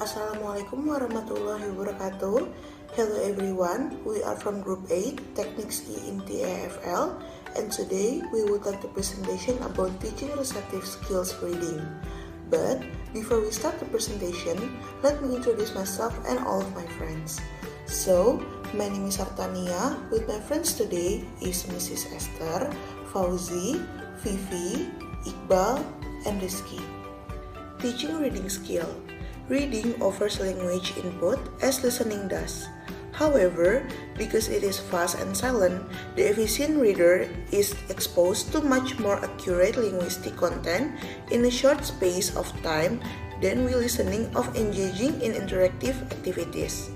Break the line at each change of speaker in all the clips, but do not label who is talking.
Assalamualaikum warahmatullahi wabarakatuh. Hello everyone, we are from Group 8, Techniques in TAFL, and today we would like the presentation about teaching receptive skills reading. But before we start the presentation, let me introduce myself and all of my friends. So, my name is Artania. With my friends today is Mrs. Esther, Fauzi, Vivi, Iqbal, and Rizky. Teaching reading skill. Reading offers language input as listening does. However, because it is fast and silent, the efficient reader is exposed to much more accurate linguistic content in a short space of time than we listening of engaging in interactive activities.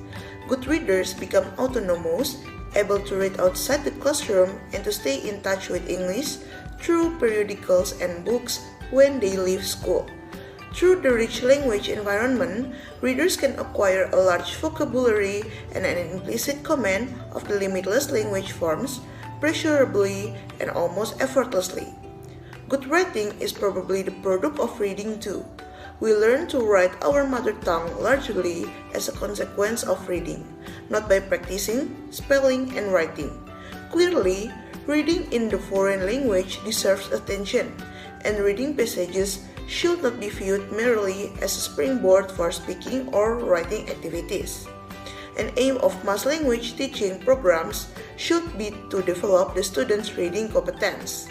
Good readers become autonomous, able to read outside the classroom and to stay in touch with English through periodicals and books when they leave school. Through the rich language environment, readers can acquire a large vocabulary and an implicit command of the limitless language forms, pleasurably and almost effortlessly. Good writing is probably the product of reading too. We learn to write our mother tongue largely as a consequence of reading, not by practicing spelling and writing. Clearly, reading in the foreign language deserves attention, and reading passages should not be viewed merely as a springboard for speaking or writing activities. An aim of mass language teaching programs should be to develop the students' reading competence.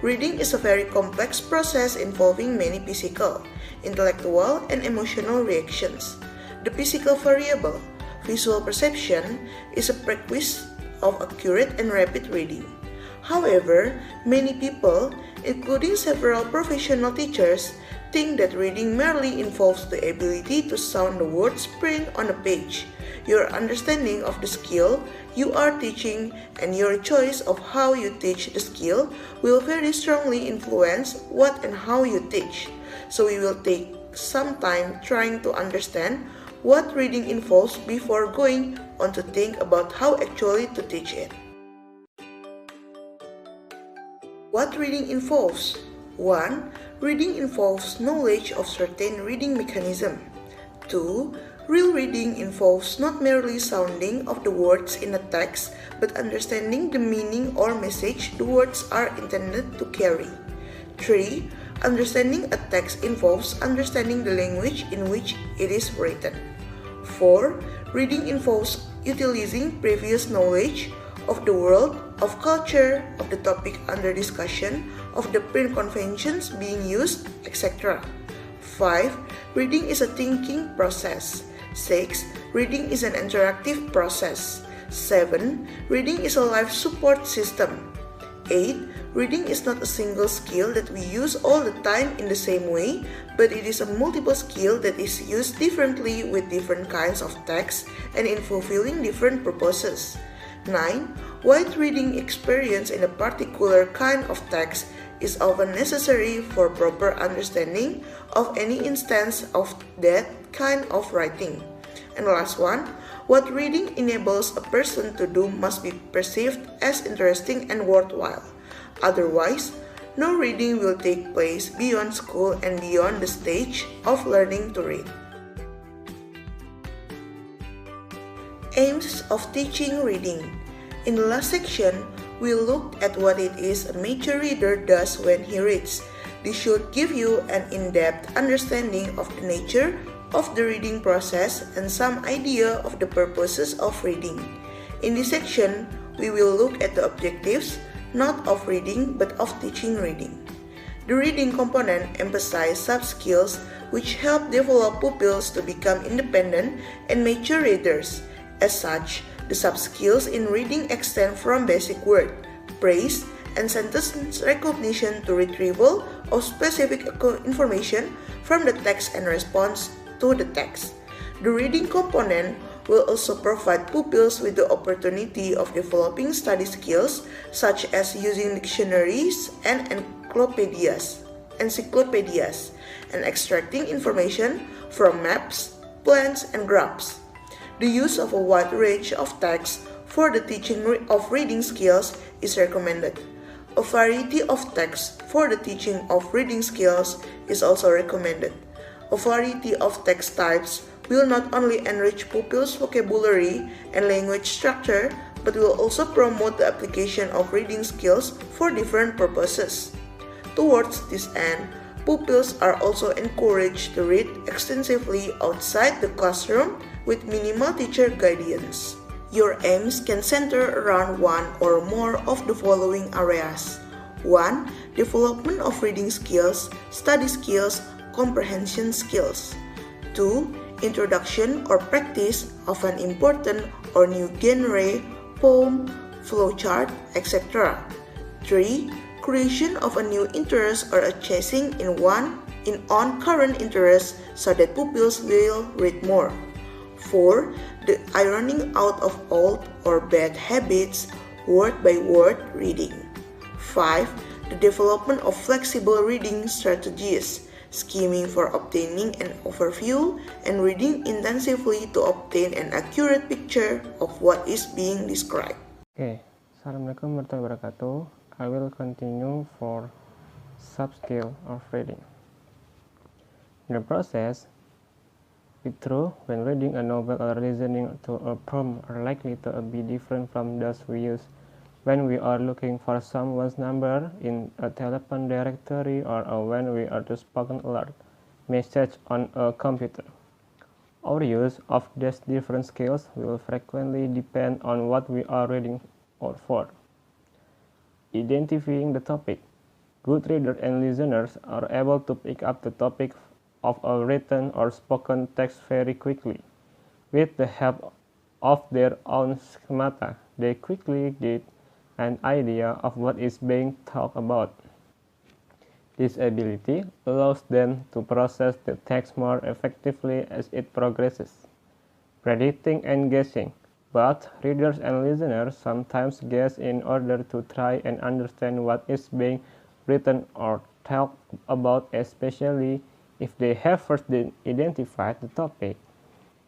Reading is a very complex process involving many physical, intellectual, and emotional reactions. The physical variable, visual perception, is a prerequisite of accurate and rapid reading. However, many people, including several professional teachers, think that reading merely involves the ability to sound the words print on a page. Your understanding of the skill you are teaching and your choice of how you teach the skill will very strongly influence what and how you teach. So we will take some time trying to understand what reading involves before going on to think about how actually to teach it. What reading involves? 1. Reading involves knowledge of certain reading mechanism. 2. Real reading involves not merely sounding of the words in a text, but understanding the meaning or message the words are intended to carry. 3. Understanding a text involves understanding the language in which it is written. 4. Reading involves utilizing previous knowledge of the world, of culture, of the topic under discussion, of the print conventions being used, etc. 5. Reading is a thinking process. 6. Reading is an interactive process. 7. Reading is a life support system. 8. Reading is not a single skill that we use all the time in the same way, but it is a multiple skill that is used differently with different kinds of text and in fulfilling different purposes. 9. Wide reading experience in a particular kind of text is often necessary for proper understanding of any instance of that kind of writing. And last one, what reading enables a person to do must be perceived as interesting and worthwhile. Otherwise, no reading will take place beyond school and beyond the stage of learning to read. Aims of teaching reading. In the last section, we looked at what it is a mature reader does when he reads. This should give you an in-depth understanding of the nature of the reading process and some idea of the purposes of reading. In this section, we will look at the objectives, not of reading but of teaching reading. The reading component emphasizes sub-skills which help develop pupils to become independent and mature readers. As such, the sub-skills in reading extend from basic word, phrase, and sentence recognition to retrieval of specific information from the text and response to the text. The reading component will also provide pupils with the opportunity of developing study skills such as using dictionaries and encyclopedias, and extracting information from maps, plans, and graphs. The use of a wide range of text for the teaching of reading skills is recommended. A variety of text for the teaching of reading skills is also recommended. A variety of text types will not only enrich pupils' vocabulary and language structure, but will also promote the application of reading skills for different purposes. Towards this end, pupils are also encouraged to read extensively outside the classroom with minimal teacher guidance. Your aims can center around one or more of the following areas. 1. Development of reading skills, study skills, comprehension skills. 2. Introduction or practice of an important or new genre, poem, flowchart, etc. 3. Creation of a new interest or a chasing on current interests so that pupils will read more. 4. The ironing out of old or bad habits, word by word reading. 5. The development of flexible reading strategies, skimming for obtaining an overview and reading intensively to obtain an accurate picture of what is being described.
Okay, Assalamualaikum warahmatullahi wabarakatuh. I will continue for sub-skill of reading. In the process, it's true when reading a novel or listening to a poem are likely to be different from those we use when we are looking for someone's number in a telephone directory or when we are to spoken alert message on a computer. Our use of these different skills will frequently depend on what we are reading or for. Identifying the topic. Good readers and listeners are able to pick up the topic of a written or spoken text very quickly. With the help of their own schemata, they quickly get an idea of what is being talked about. This ability allows them to process the text more effectively as it progresses. Predicting and guessing. Both readers and listeners sometimes guess in order to try and understand what is being written or talked about, especially if they have first identified the topic.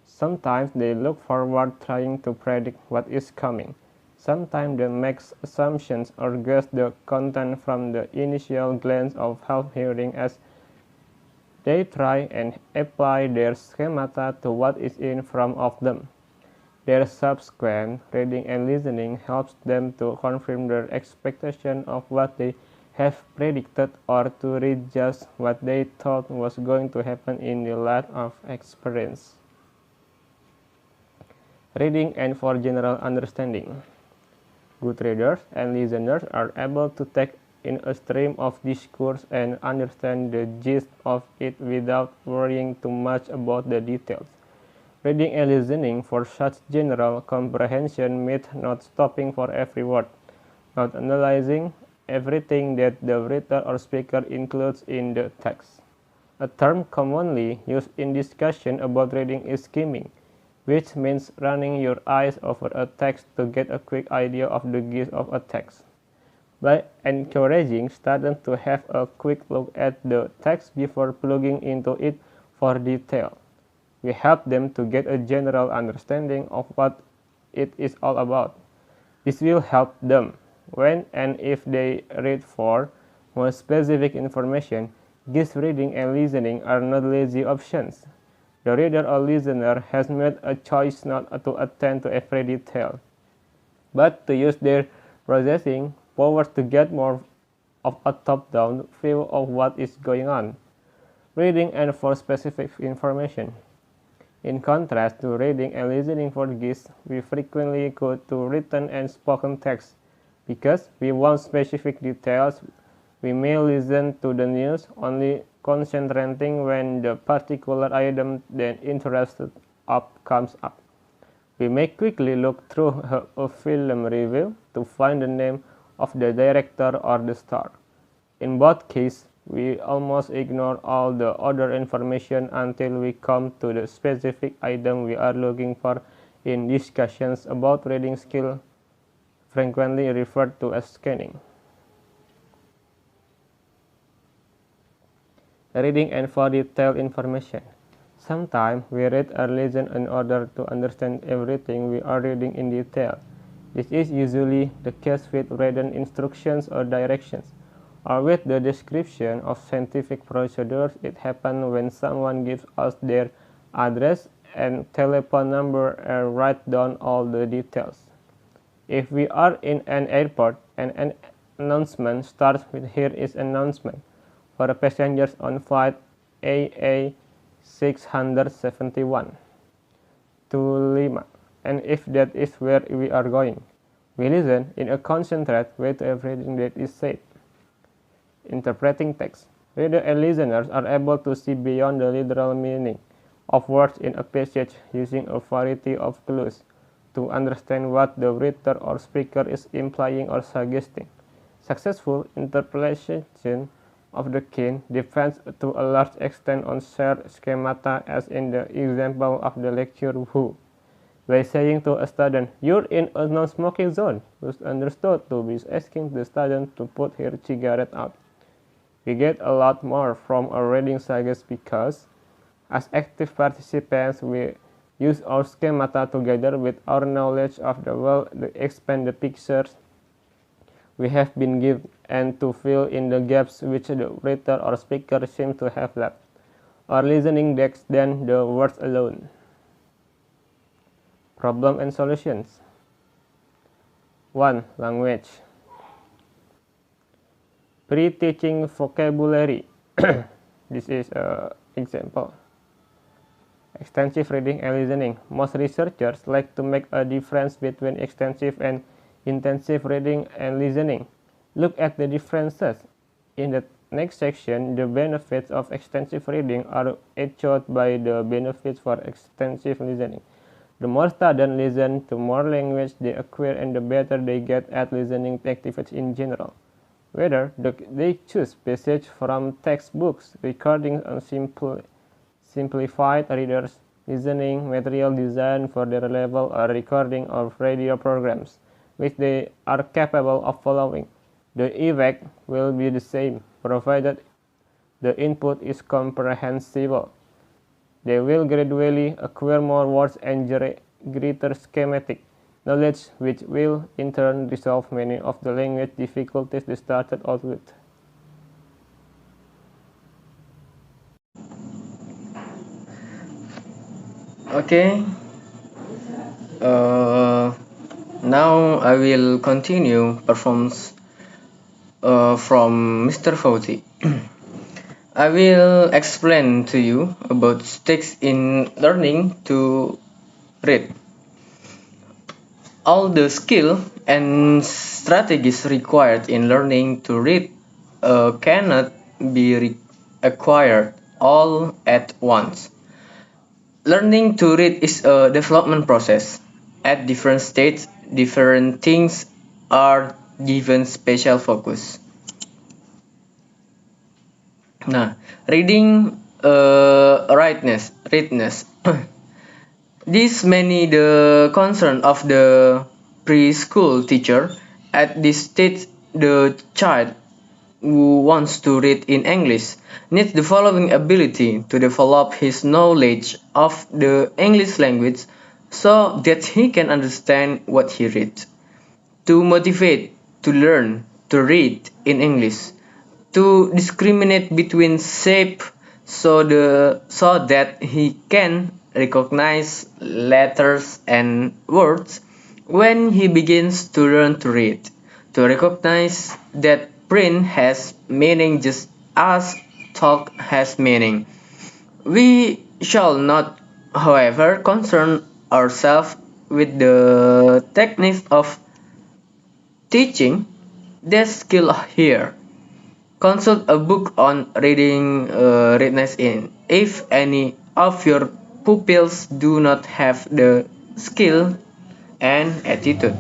Sometimes they look forward trying to predict what is coming. Sometimes they make assumptions or guess the content from the initial glance of half hearing as they try and apply their schemata to what is in front of them. Their subsequent reading and listening helps them to confirm their expectation of what they have predicted or to read just what they thought was going to happen in the light of experience. Reading and for general understanding. Good readers and listeners are able to take in a stream of discourse and understand the gist of it without worrying too much about the details. Reading and listening for such general comprehension means not stopping for every word, not analyzing everything that the reader or speaker includes in the text. A term commonly used in discussion about reading is skimming, which means running your eyes over a text to get a quick idea of the gist of a text. By encouraging students to have a quick look at the text before plugging into it for detail, we help them to get a general understanding of what it is all about. This will help them when and if they read for more specific information. These reading and listening are not lazy options. The reader or listener has made a choice not to attend to every detail, but to use their processing powers to get more of a top-down view of what is going on. Reading and for specific information. In contrast to reading and listening for gist, we frequently go to written and spoken text. Because we want specific details, we may listen to the news, only concentrating when the particular item that interested us comes up. We may quickly look through a film review to find the name of the director or the star. In both cases, we almost ignore all the other information until we come to the specific item we are looking for in discussions about reading skill, frequently referred to as scanning. Reading and for detailed information. Sometimes we read or listen in order to understand everything we are reading in detail. This is usually the case with written instructions or directions, or with the description of scientific procedures. It happens when someone gives us their address and telephone number and write down all the details. If we are in an airport and an announcement starts with "Here is an announcement for passengers on flight AA 671 to Lima," and if that is where we are going, we listen in a concentrated way to everything that is said. Interpreting text. Reader and listeners are able to see beyond the literal meaning of words in a passage using a variety of clues to understand what the reader or speaker is implying or suggesting. Successful interpretation of the key depends to a large extent on shared schemata, as in the example of the lecture who, by saying to a student, "You're in a non-smoking zone," was understood to be asking the student to put her cigarette out. We get a lot more from a reading suggest because, as active participants, we use our schemata together with our knowledge of the world to expand the pictures we have been given and to fill in the gaps which the reader or speaker seems to have left. Our listening decks than the words alone. Problem and solutions. 1. Language. Pre-teaching vocabulary. This is an example. Extensive reading and listening. Most researchers like to make a difference between extensive and intensive reading and listening. Look at the differences. In the next section, the benefits of extensive reading are echoed by the benefits for extensive listening. The more students listen, the more language they acquire and the better they get at listening activities in general. Whether they choose passages from textbooks, recordings on simplified readers, listening material designed for their level, or recording of radio programs, which they are capable of following, the effect will be the same, provided the input is comprehensible. They will gradually acquire more words and greater schematic knowledge, which will in turn resolve many of the language difficulties they started out with.
Okay, now I will continue performs from Mr. Fauzi. I will explain to you about stakes in learning to read. All the skill and strategies required in learning to read cannot be acquired all at once. Learning to read is a development process. At different stages, different things are given special focus. Nah, reading readiness. This many the concern of the preschool teacher. At this stage, the child who wants to read in English needs the following ability to develop his knowledge of the English language so that he can understand what he reads. To motivate to learn to read in English, to discriminate between shape so that he can recognize letters and words when he begins to learn to read, to recognize that print has meaning just as talk has meaning. We shall not, however, concern ourselves with the techniques of teaching the skill here. Consult a book on reading readiness in if any of your pupils do not have the skill and attitude.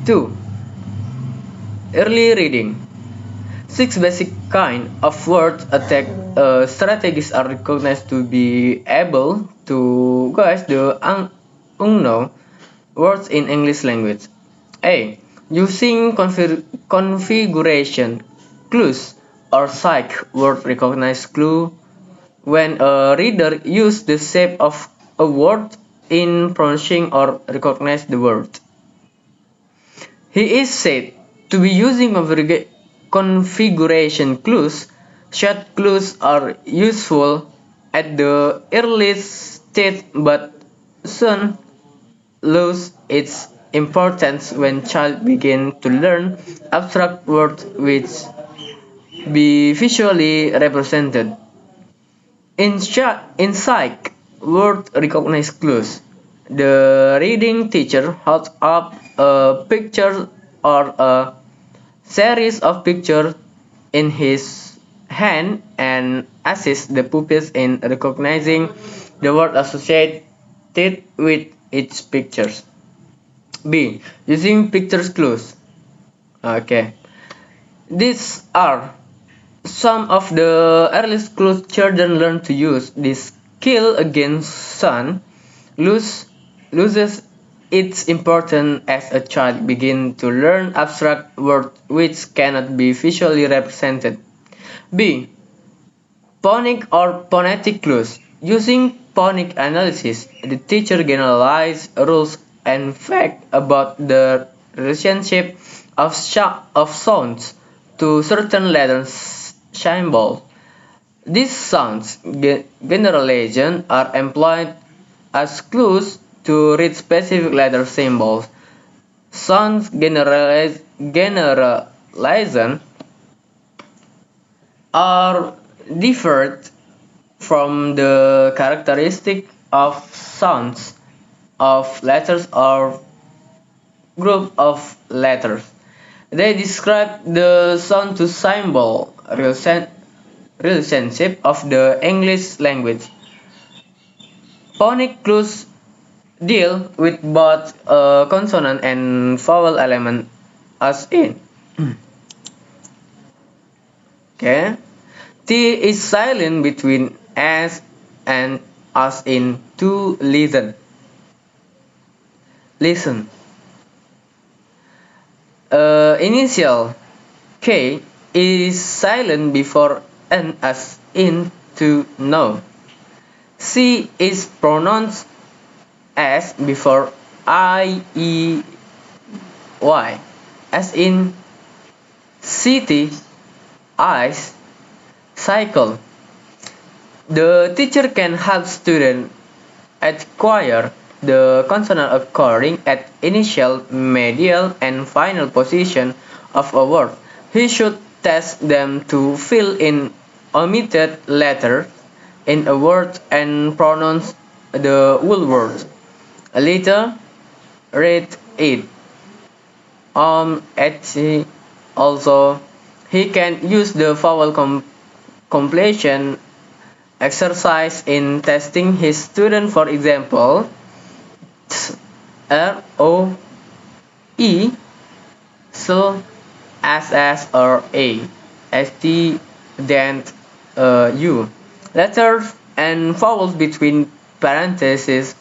2. Early reading. 6 basic kind of word attack strategies are recognized to be able to guess the unknown words in English language. A. Using configuration clues or sight word recognize clue when a reader uses the shape of a word in pronouncing or recognize the word. He is said to be using configuration clues. Short clues are useful at the earliest stage but soon lose its importance when child begin to learn abstract words which be visually represented. In psych, word recognize clues. The reading teacher holds up a picture or a series of pictures in his hand and assists the pupils in recognizing the word associated with its pictures. B. Using pictures clues. Okay. These are some of the earliest clues children learn to use. This skill against sun lose, loses its importance as a child begins to learn abstract words which cannot be visually represented. B. Phonic or phonetic clues. Using phonic analysis, the teacher generalizes rules and facts about the relationship of sounds to certain letter symbols. These sounds generalizations are employed as clues to read specific letter symbols. Sounds generalization are different from the characteristic of sounds of letters or group of letters. They describe the sound to symbol relationship of the English language. Phonic clues deal with both consonant and vowel element as in. Okay. T is silent between S and as in to listen. Listen. Initial K is silent before N as in to know. C is pronounced as before I, E, Y, as in city, ice, cycle. The teacher can help students acquire the consonant occurring at initial, medial, and final position of a word. He should test them to fill in omitted letters in a word and pronounce the whole word. Later, read it. At also, he can use the vowel completion exercise in testing his student. For example, R O E so SS or A S T then U. Letters and vowels between parentheses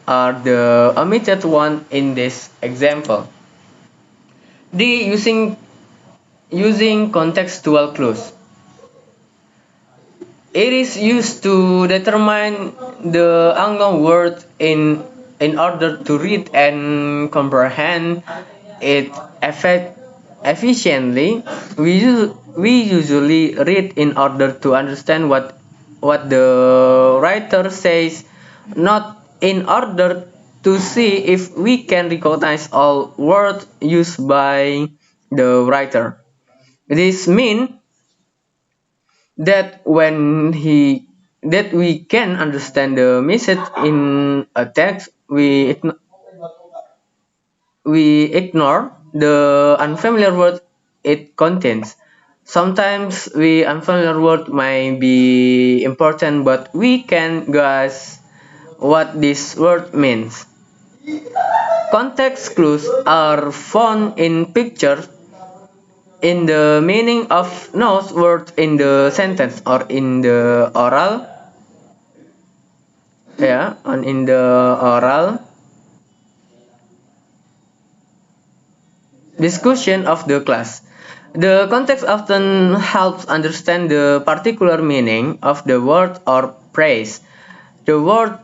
are the omitted one in this example. D. Using contextual clues. It is used to determine the unknown word in order to read and comprehend it efficiently. We usually read in order to understand what the writer says, not in order to see if we can recognize all words used by the writer. This means that that we can understand the message in a text, we ignore the unfamiliar word it contains. Sometimes the unfamiliar word may be important, but we can guess what this word means. Context clues are found in pictures, in the meaning of those words in the sentence or in the oral, and in the oral discussion of the class. The context often helps understand the particular meaning of the word or phrase. The word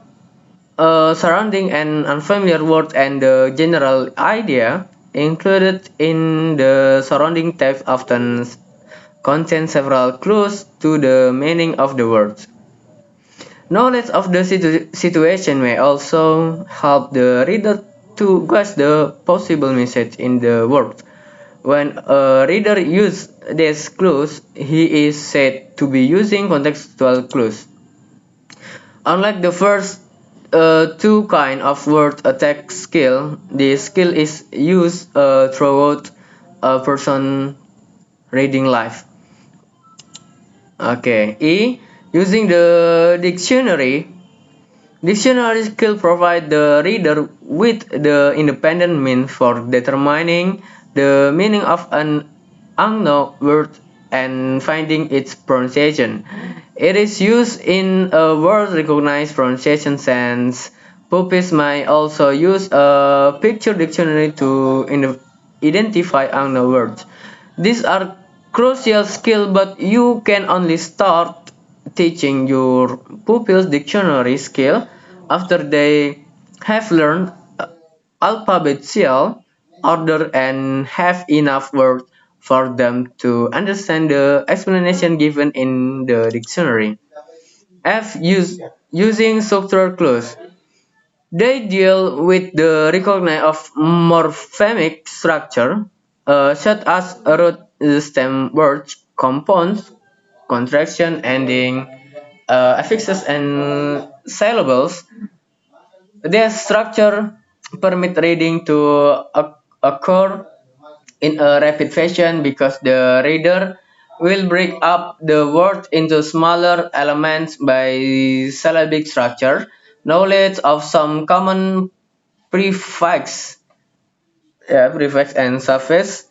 surrounding an unfamiliar word and the general idea included in the surrounding text often contain several clues to the meaning of the words. Knowledge of the situation may also help the reader to guess the possible message in the words. When a reader uses these clues, he is said to be using contextual clues. Unlike the first two kind of word attack skill, this skill is used throughout a person reading life. Okay, E. Using the dictionary. Dictionary skill provide the reader with the independent means for determining the meaning of an unknown word and finding its pronunciation. It is used in a word-recognized pronunciation sense. Pupils may also use a picture dictionary to identify unknown words. These are crucial skills, but you can only start teaching your pupils dictionary skill after they have learned alphabetical order and have enough words for them to understand the explanation given in the dictionary. F. Using structural clues. They deal with the recognition of morphemic structure, such as root stem words, compounds, contraction, ending, affixes, and syllables. Their structure permit reading to occur in a rapid fashion because the reader will break up the word into smaller elements by syllabic structure. Knowledge of some common prefix, prefix and suffixes,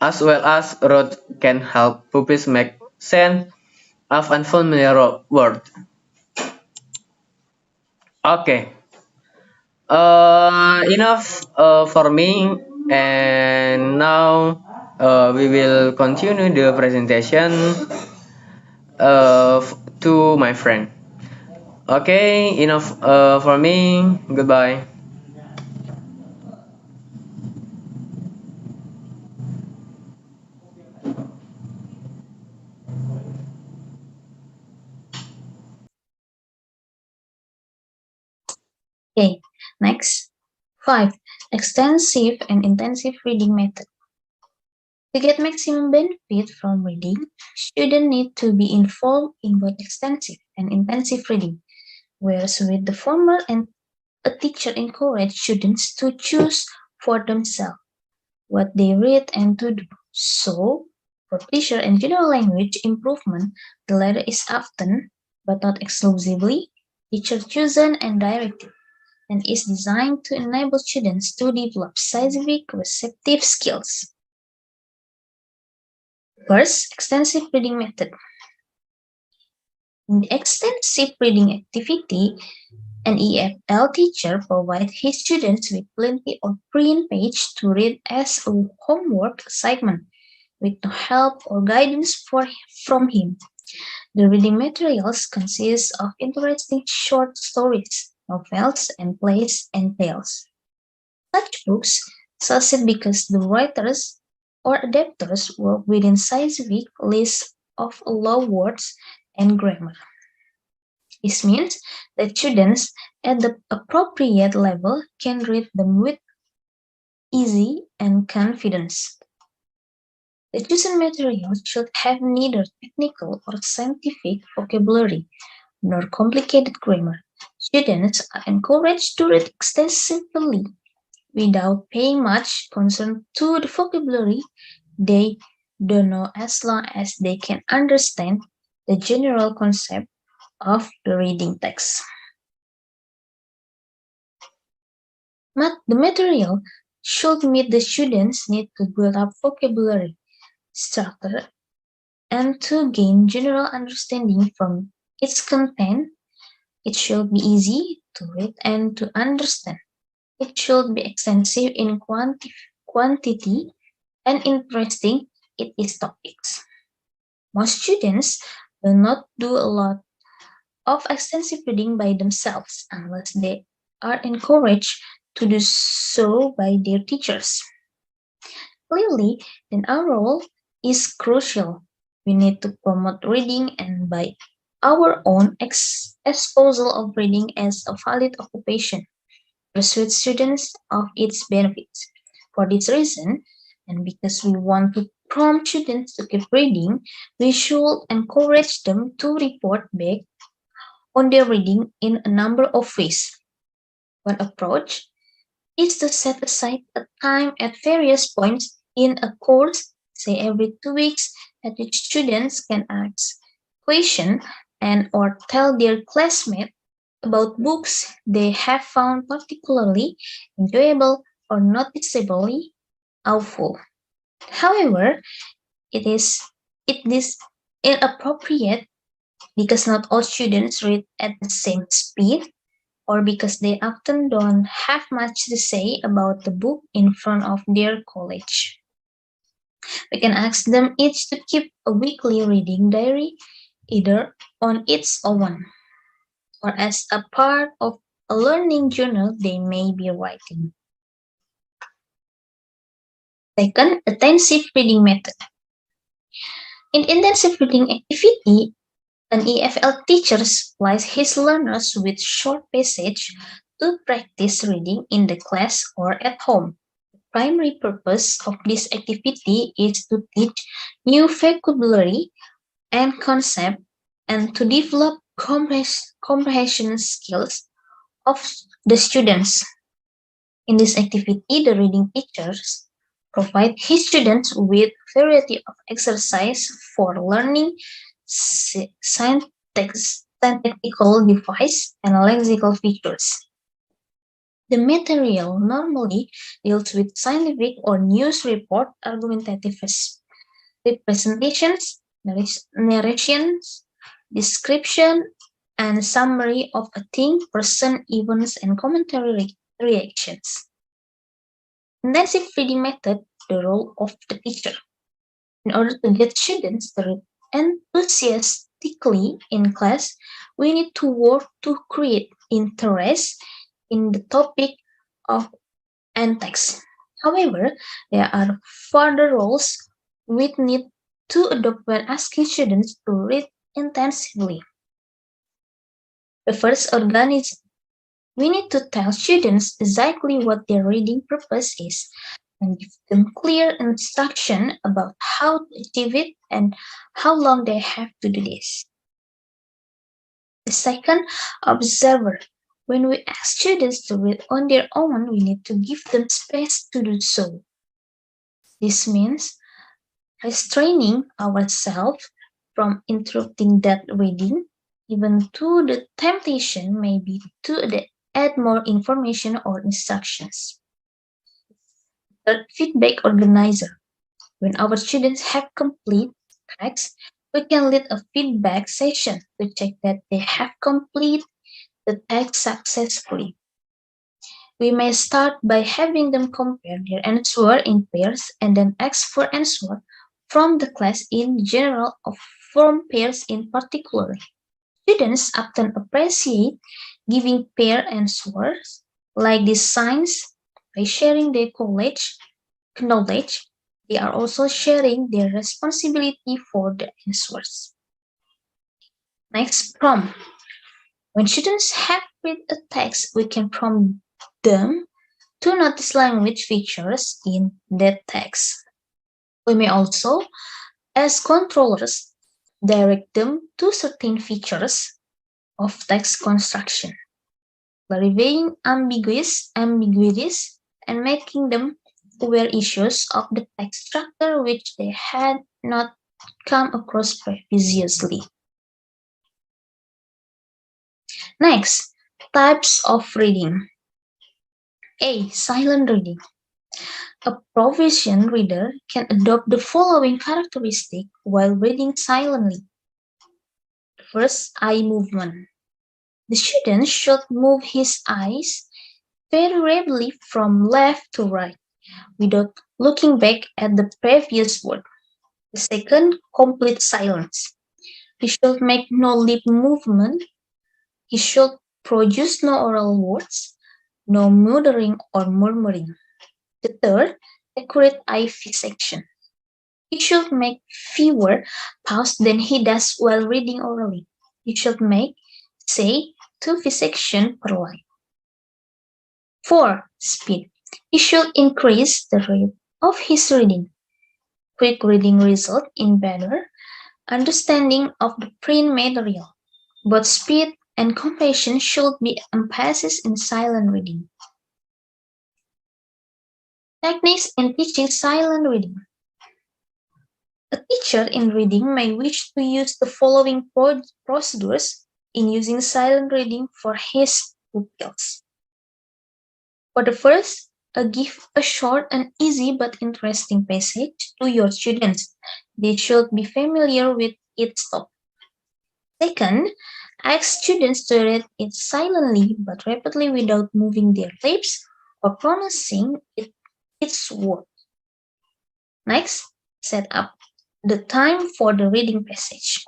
as well as root, can help pupils make sense of unfamiliar word. Okay, enough for me, and now we will continue the presentation to my friend. Okay, enough for me. Goodbye.
Okay, next. 5. Extensive and intensive reading method. To get maximum benefit from reading, students need to be involved in both extensive and intensive reading, whereas with the former and a teacher encourages students to choose for themselves what they read and to do. So, for pleasure and general language improvement, the latter is often, but not exclusively, teacher chosen and directed, and is designed to enable students to develop specific receptive skills. First, extensive reading method. In the extensive reading activity, an EFL teacher provides his students with plenty of print page to read as a homework assignment, with no help or guidance from him. The reading materials consist of interesting short stories, novels, and plays and tales. Such books succeed because the writers or adapters work within specific lists of law words and grammar. This means that students at the appropriate level can read them with ease and confidence. The chosen material should have neither technical or scientific vocabulary nor complicated grammar. Students are encouraged to read extensively without paying much concern to the vocabulary they don't know, as long as they can understand the general concept of the reading text. The material should meet the students' need to build up vocabulary, structure, and to gain general understanding from its content. It should be easy to read and to understand. It should be extensive in quantity and interesting in its topics. Most students will not do a lot of extensive reading by themselves unless they are encouraged to do so by their teachers. Clearly, then our role is crucial. We need to promote reading and by our own exposure of reading as a valid occupation, persuade students of its benefits. For this reason, and because we want to prompt students to keep reading, we should encourage them to report back on their reading in a number of ways. One approach is to set aside a time at various points in a course, say every 2 weeks, at which students can ask questions and or tell their classmates about books they have found particularly enjoyable or noticeably helpful. However, it is it is inappropriate because not all students read at the same speed or because they often don't have much to say about the book in front of their college. We can ask them each to keep a weekly reading diary either on its own or as a part of a learning journal they may be writing. Second, intensive reading method. In intensive reading activity, an EFL teacher supplies his learners with short passages to practice reading in the class or at home. The primary purpose of this activity is to teach new vocabulary and concept and to develop comprehension skills of the students. In this activity, the reading teachers provide his students with a variety of exercise for learning syntactical device and lexical features. The material normally deals with scientific or news report argumentative representations, narrations, description, and summary of a thing, person, events, and commentary reactions. Intensive reading method, the role of the teacher. In order to get students to read enthusiastically in class, we need to work to create interest in the topic of and text. However, there are further roles we need to adopt when asking students to read intensively. The first organism. We need to tell students exactly what their reading purpose is and give them clear instruction about how to achieve it and how long they have to do this. The second, observer. When we ask students to read on their own, we need to give them space to do so. This means restraining ourselves from interrupting that reading, even though the temptation may be to add more information or instructions. Third, feedback organizer. When our students have complete text, we can lead a feedback session to check that they have completed the text successfully. We may start by having them compare their answer in pairs and then ask for answer from the class in general or from pairs in particular. Students often appreciate giving pair answers like these signs by sharing their knowledge. They are also sharing their responsibility for the answers. Next, prompt. When students have read a text, we can prompt them to notice language features in that text. We may also, as controllers, direct them to certain features of text construction, clarifying ambiguities and making them aware issues of the text structure which they had not come across previously. Next, types of reading. A. Silent reading. A proficient reader can adopt the following characteristic while reading silently. First, eye movement. The student should move his eyes very rapidly from left to right without looking back at the previous word. The second, complete silence. He should make no lip movement. He should produce no oral words, no muttering or murmuring. The third, accurate eye fixation. He should make fewer pauses than he does while reading orally. He should make, say, 2 sections per line. 4. Speed. He should increase the rate of his reading. Quick reading results in better understanding of the print material. Both speed and comprehension should be emphasized in silent reading. Techniques in teaching silent reading. A teacher in reading may wish to use the following procedures in using silent reading for his pupils. For the first, give a short and easy but interesting passage to your students. They should be familiar with its topic. Second, ask students to read it silently but rapidly without moving their lips or pronouncing its word. Next, set up the time for the reading passage.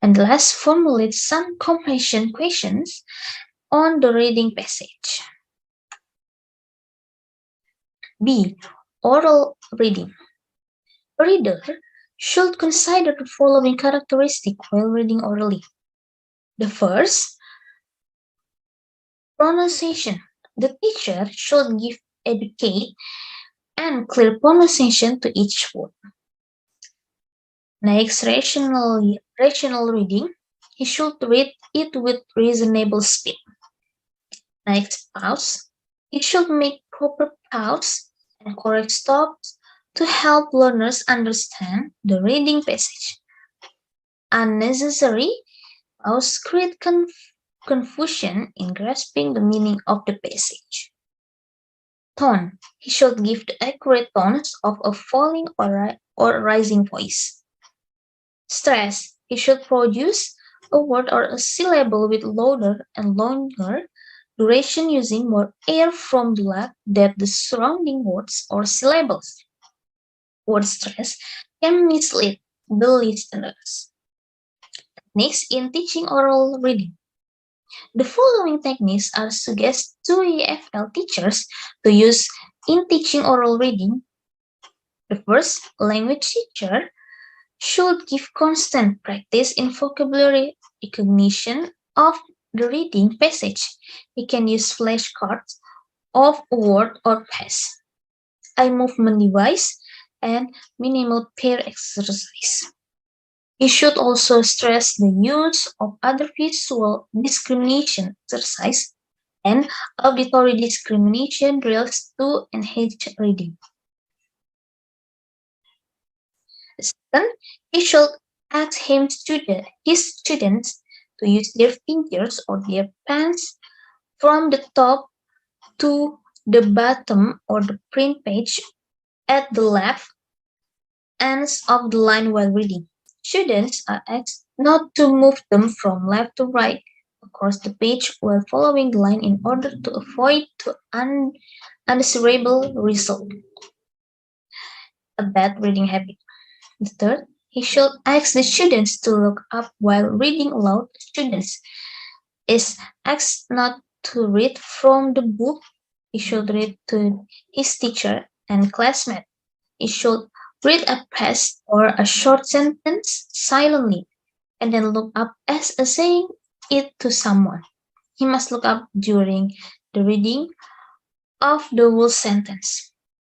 And last, formulate some comprehension questions on the reading passage. B. Oral reading. A reader should consider the following characteristics while reading orally. The first, pronunciation. The teacher should give adequate and clear pronunciation to each word. Next, rational reading. He should read it with reasonable speed. Next, pause. He should make proper pause and correct stops to help learners understand the reading passage. Unnecessary pause create confusion in grasping the meaning of the passage. Tone. He should give the accurate tones of a falling or rising voice. Stress. He should produce a word or a syllable with louder and longer duration using more air from the lung than the surrounding words or syllables. Word stress can mislead the listeners. Next, in teaching oral reading. The following techniques are suggested to EFL teachers to use in teaching oral reading. The first, language teacher should give constant practice in vocabulary recognition of the reading passage. He can use flashcards of a word or phrase, eye movement device, and minimal pair exercise. He should also stress the use of other visual discrimination exercise and auditory discrimination drills to enhance reading. Second, he should ask his students to use their fingers or their pens from the top to the bottom or the print page at the left ends of the line while reading. Students are asked not to move them from left to right across the page while following the line in order to avoid the undesirable result, a bad reading habit. The third, he should ask the students to look up while reading aloud. Students is asked not to read from the book. He should read to his teacher and classmate. He should read a phrase or a short sentence silently and then look up as a saying it to someone. He must look up during the reading of the whole sentence.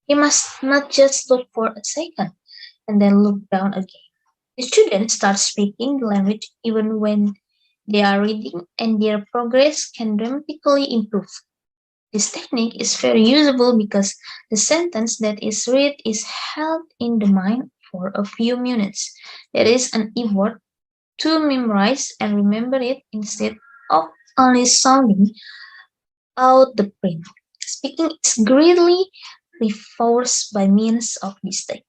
He must not just look for a second and then look down again. The students start speaking the language even when they are reading, and their progress can dramatically improve. This technique is very usable because the sentence that is read is held in the mind for a few minutes. There is an effort to memorize and remember it instead of only sounding out the print. Speaking is greatly reinforced by means of this technique.